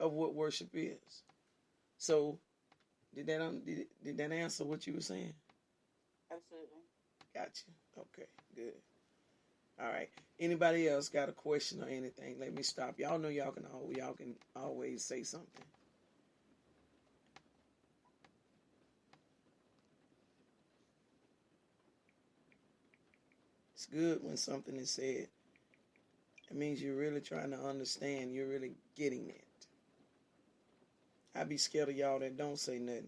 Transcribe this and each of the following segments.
of what worship is. So, did that answer what you were saying? Absolutely. Gotcha. Okay, good. All right. Anybody else got a question or anything? Let me stop. Y'all know y'all can always say something. It's good when something is said. It means you're really trying to understand. You're really getting it. I'd be scared of y'all that don't say nothing.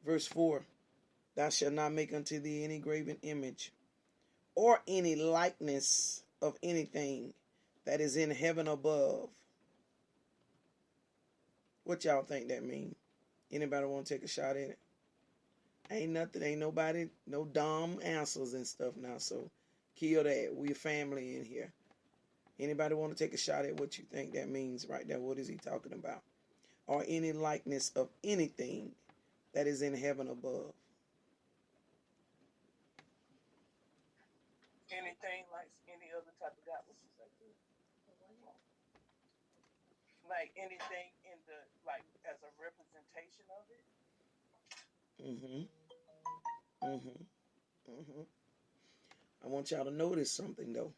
Verse 4. Thou shalt not make unto thee any graven image or any likeness of anything that is in heaven above. What y'all think that mean? Anybody want to take a shot at it? Ain't nobody, no dumb answers and stuff now, so kill that. We're family in here. Anybody want to take a shot at what you think that means right there? What is he talking about? Or any likeness of anything that is in heaven above. Anything like any other type of God. What you say? Like anything in the, like, as a representation of it? I want y'all to notice something, though.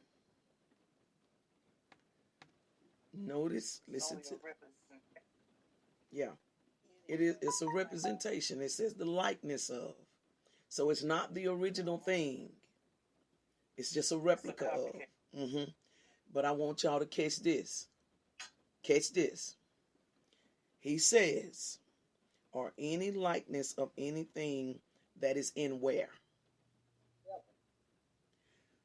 Notice, listen to. Yeah. It's a representation. It says the likeness of. So it's not the original thing. It's just a replica of. But I want y'all to catch this. Catch this. He says, or any likeness of anything that is in where.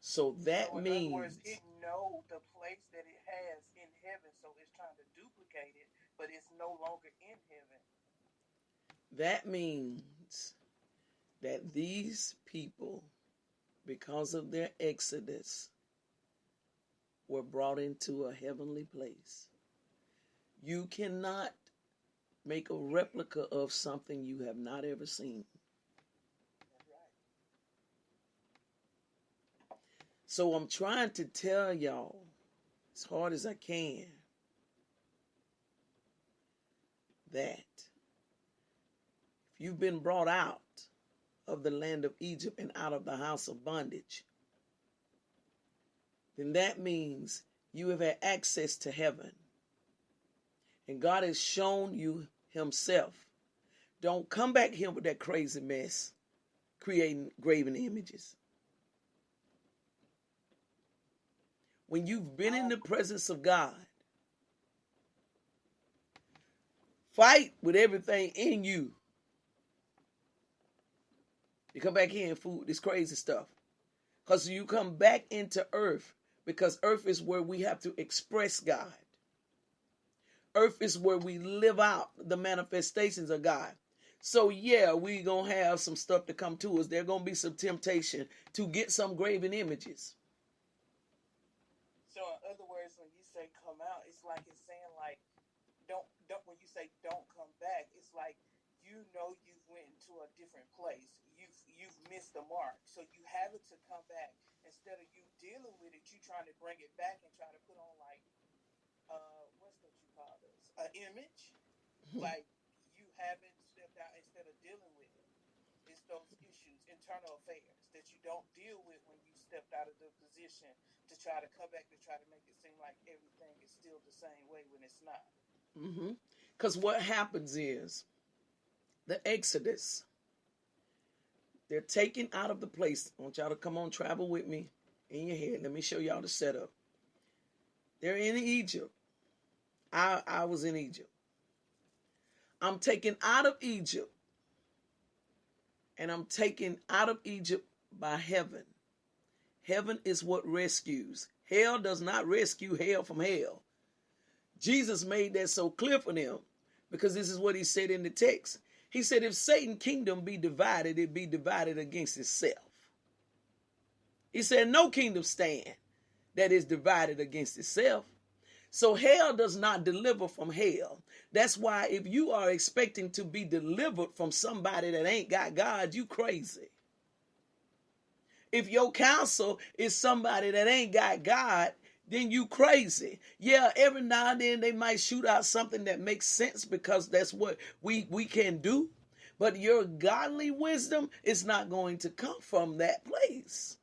So that means. In other words, it knows the place that it has in heaven, so it's trying to duplicate it, but it's no longer in heaven. That means that these people, because of their exodus, were brought into a heavenly place. You cannot make a replica of something you have not ever seen. So I'm trying to tell y'all, as hard as I can, that if you've been brought out of the land of Egypt and out of the house of bondage, then that means you have had access to heaven. And God has shown you himself. Don't come back here with that crazy mess, creating graven images. When you've been in the presence of God, fight with everything in you. You come back here and fool this crazy stuff. Because you come back into earth, because earth is where we have to express God. Earth is where we live out the manifestations of God. So yeah, we're going to have some stuff to come to us. There's going to be some temptation to get some graven images. So in other words, when you say come out, it's like it's saying like, don't when you say don't come back, it's like you know you've went into a different place. You've missed the mark. So you have it to come back. Instead of you dealing with it, you trying to bring it back and try to put on like what's what you call this? An image. Like you haven't stepped out instead of dealing with it. It's those issues, internal affairs that you don't deal with when you stepped out of the position to try to come back to try to make it seem like everything is still the same way when it's not. Because what happens is the Exodus, they're taken out of the place. I want y'all to come on, travel with me in your head. Let me show y'all the setup. They're in Egypt. I was in Egypt. I'm taken out of Egypt. And I'm taken out of Egypt by heaven. Heaven is what rescues. Hell does not rescue hell from hell. Jesus made that so clear for them because this is what he said in the text. He said, if Satan's kingdom be divided, it be divided against itself. He said, no kingdom stand that is divided against itself. So hell does not deliver from hell. That's why if you are expecting to be delivered from somebody that ain't got God, you crazy. If your counsel is somebody that ain't got God, then you crazy. Yeah, every now and then they might shoot out something that makes sense because that's what we can do. But your godly wisdom is not going to come from that place.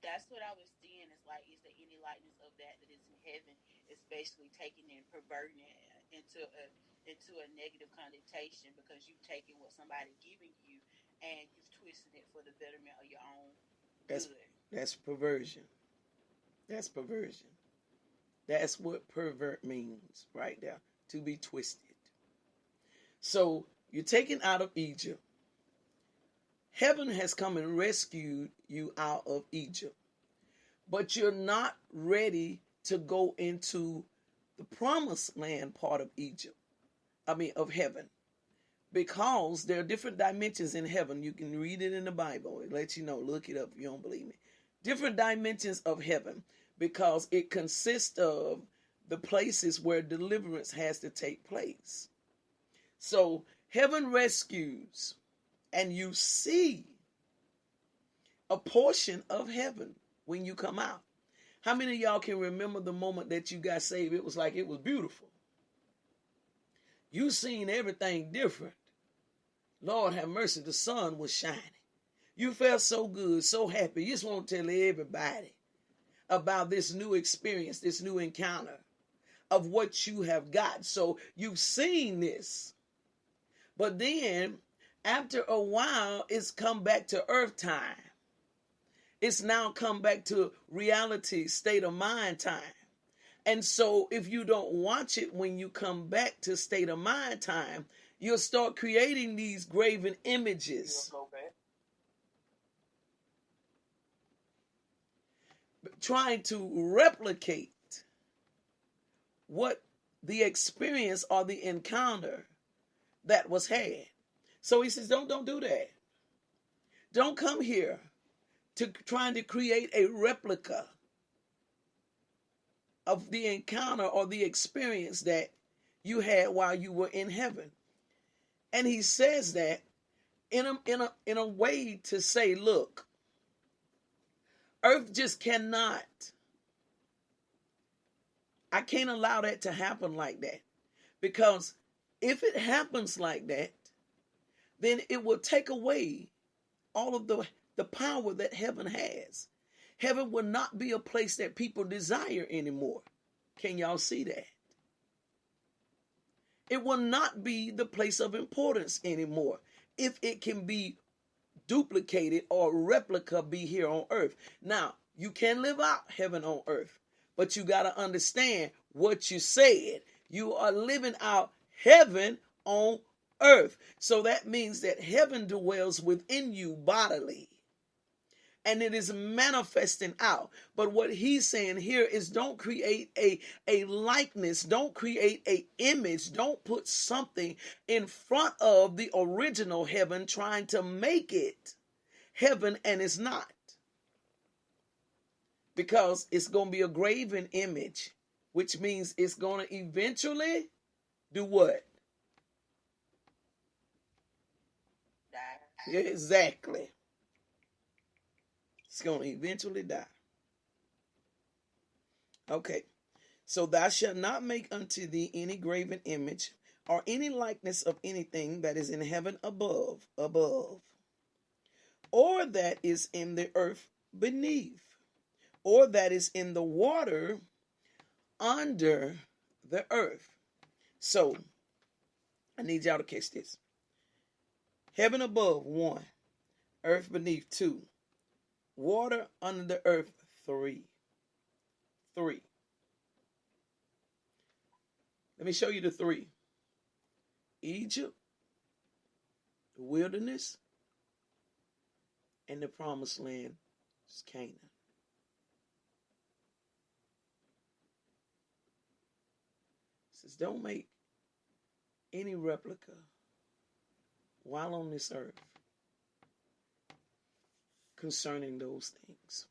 That's what I was seeing. It's like, is there any likeness of that that is in heaven? It's basically taking and perverting it into a negative connotation because you've taken what somebody giving you and you've twisted it for the betterment of your own That's good. that's perversion. That's perversion. That's what pervert means right there. To be twisted. So you're taken out of Egypt. Heaven has come and rescued you out of Egypt. But you're not ready to go into the promised land part of Egypt. Of heaven. Because there are different dimensions in heaven. You can read it in the Bible. It lets you know. Look it up if you don't believe me. Different dimensions of heaven. Because it consists of the places where deliverance has to take place. So heaven rescues. And you see a portion of heaven when you come out. How many of y'all can remember the moment that you got saved? It was like it was beautiful. You seen everything different. Lord have mercy, the sun was shining. You felt so good, so happy. You just want to tell everybody about this new experience, this new encounter of what you have got. So you've seen this. But then, after a while, it's come back to earth time. It's now come back to reality, state of mind time. And so if you don't watch it when you come back to state of mind time, you'll start creating these graven images. You'll go back. Trying to replicate what the experience or the encounter that was had. So he says, don't do that. Don't come here to trying to create a replica of the encounter or the experience that you had while you were in heaven. And he says that in a way to say, look, earth just cannot. I can't allow that to happen like that. Because if it happens like that, then it will take away all of the power that heaven has. Heaven will not be a place that people desire anymore. Can y'all see that? It will not be the place of importance anymore if it can be duplicated or replica be here on earth. Now, you can live out heaven on earth, but you got to understand what you said. You are living out heaven on earth. So that means that heaven dwells within you bodily. And it is manifesting out. But what he's saying here is don't create a likeness. Don't create an image. Don't put something in front of the original heaven trying to make it heaven, and it's not. Because it's going to be a graven image, which means it's going to eventually do what? Die. Exactly. It's going to eventually die. Okay. So thou shalt not make unto thee any graven image or any likeness of anything that is in heaven above, or that is in the earth beneath, or that is in the water under the earth. So, I need y'all to catch this. Heaven above, 1. Earth beneath, 2. Water under the earth, 3. Let me show you the 3. Egypt, the wilderness, and the promised land is Canaan. It says, don't make any replica while on this earth concerning those things.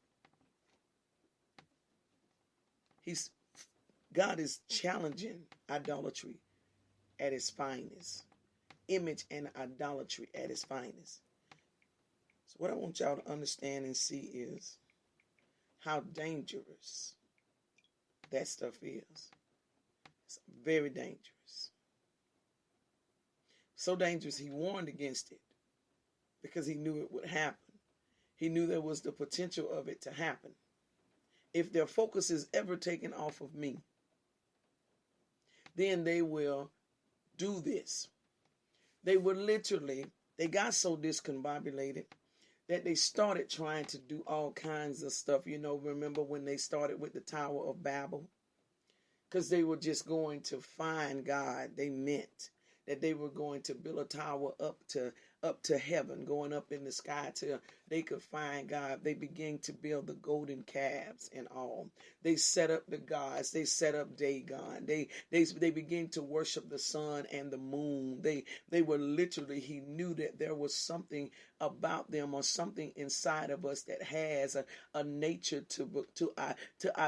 God is challenging idolatry at its finest. Image and idolatry at its finest. So what I want y'all to understand and see is how dangerous that stuff is. It's very dangerous. So dangerous, he warned against it because he knew it would happen. He knew there was the potential of it to happen. If their focus is ever taken off of me, then they will do this. They got so discombobulated that they started trying to do all kinds of stuff. Remember when they started with the Tower of Babel? Because they were just going to find God. They meant that they were going to build a tower up to heaven, going up in the sky till they could find God. They began to build the golden calves and all. They set up the gods. They set up Dagon. They began to worship the sun and the moon. They were literally, he knew that there was something about them or something inside of us that has a nature to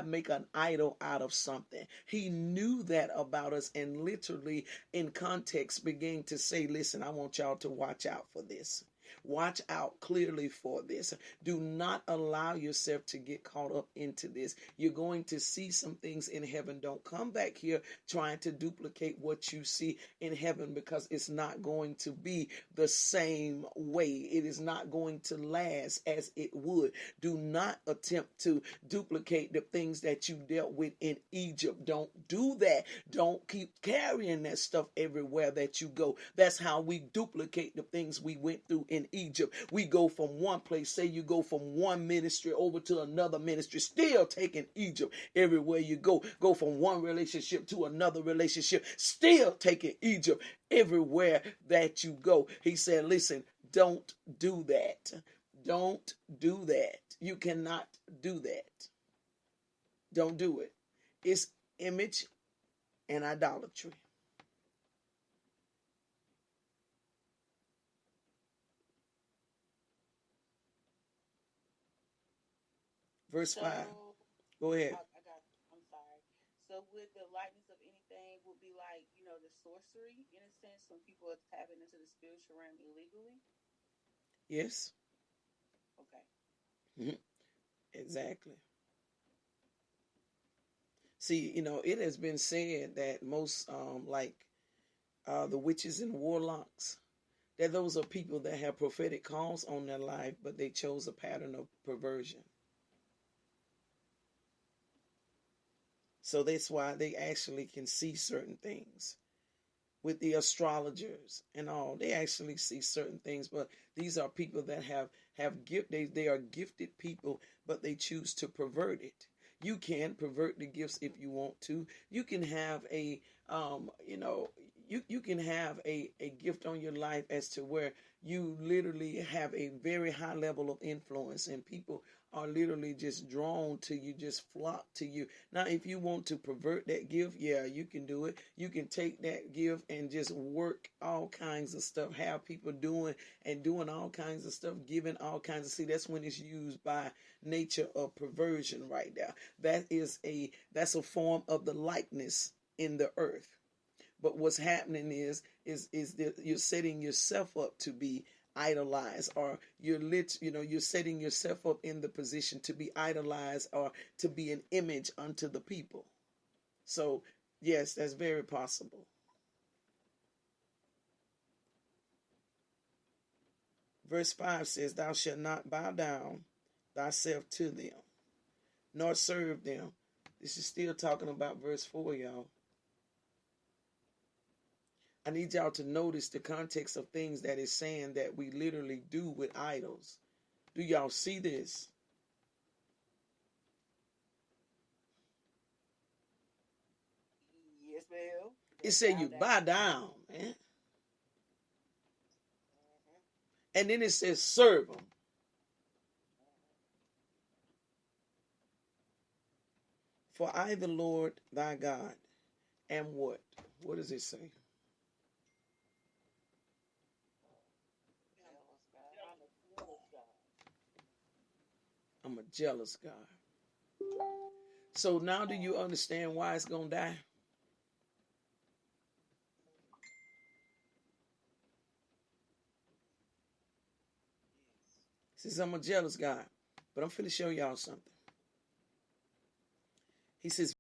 make an idol out of something. He knew that about us, and literally in context began to say, listen, I want y'all to watch out for this. Watch out clearly for this. Do not allow yourself to get caught up into this. You're going to see some things in heaven. Don't come back here trying to duplicate what you see in heaven, because it's not going to be the same way. It is not going to last as it would. Do not attempt to duplicate the things that you dealt with in Egypt. Don't do that. Don't keep carrying that stuff everywhere that you go. That's how we duplicate the things we went through in Egypt. We go from one place, say you go from one ministry over to another ministry, still taking Egypt everywhere you go. Go from one relationship to another relationship, still taking Egypt everywhere that you go. He said, listen, don't do that. Don't do that. You cannot do that. Don't do it. It's image and idolatry. Verse 5. Go ahead. I'm sorry. So would the likeness of anything would be like, the sorcery in a sense when people are tapping into the spiritual realm illegally? Yes. Okay. Mm-hmm. Exactly. See, it has been said that most, the witches and warlocks, that those are people that have prophetic calls on their life, but they chose a pattern of perversion. So that's why they actually can see certain things. With the astrologers and all, they actually see certain things, but these are people that have gift. They are gifted people, but they choose to pervert it. You can pervert the gifts if you want to. You can have a you can have a gift on your life as to where you literally have a very high level of influence, and people are literally just drawn to you, just flock to you. Now, if you want to pervert that gift, yeah, you can do it. You can take that gift and just work all kinds of stuff, have people doing all kinds of stuff, giving all kinds of, see, that's when it's used by nature of perversion right there. That's a form of the likeness in the earth. But what's happening is that you're setting yourself up to be idolized, or you're setting yourself up in the position to be idolized or to be an image unto the people. So yes, that's very possible. Verse 5 says, thou shalt not bow down thyself to them, nor serve them. This is still talking about verse 4, y'all. I need y'all to notice the context of things that is saying that we literally do with idols. Do y'all see this? Yes, ma'am. It said you bow down, man. Mm-hmm. And then it says serve them. For I, the Lord thy God, am what? What does it say? I'm a jealous God. So now do you understand why it's going to die? It says I'm a jealous God. But I'm finna show y'all something. He says,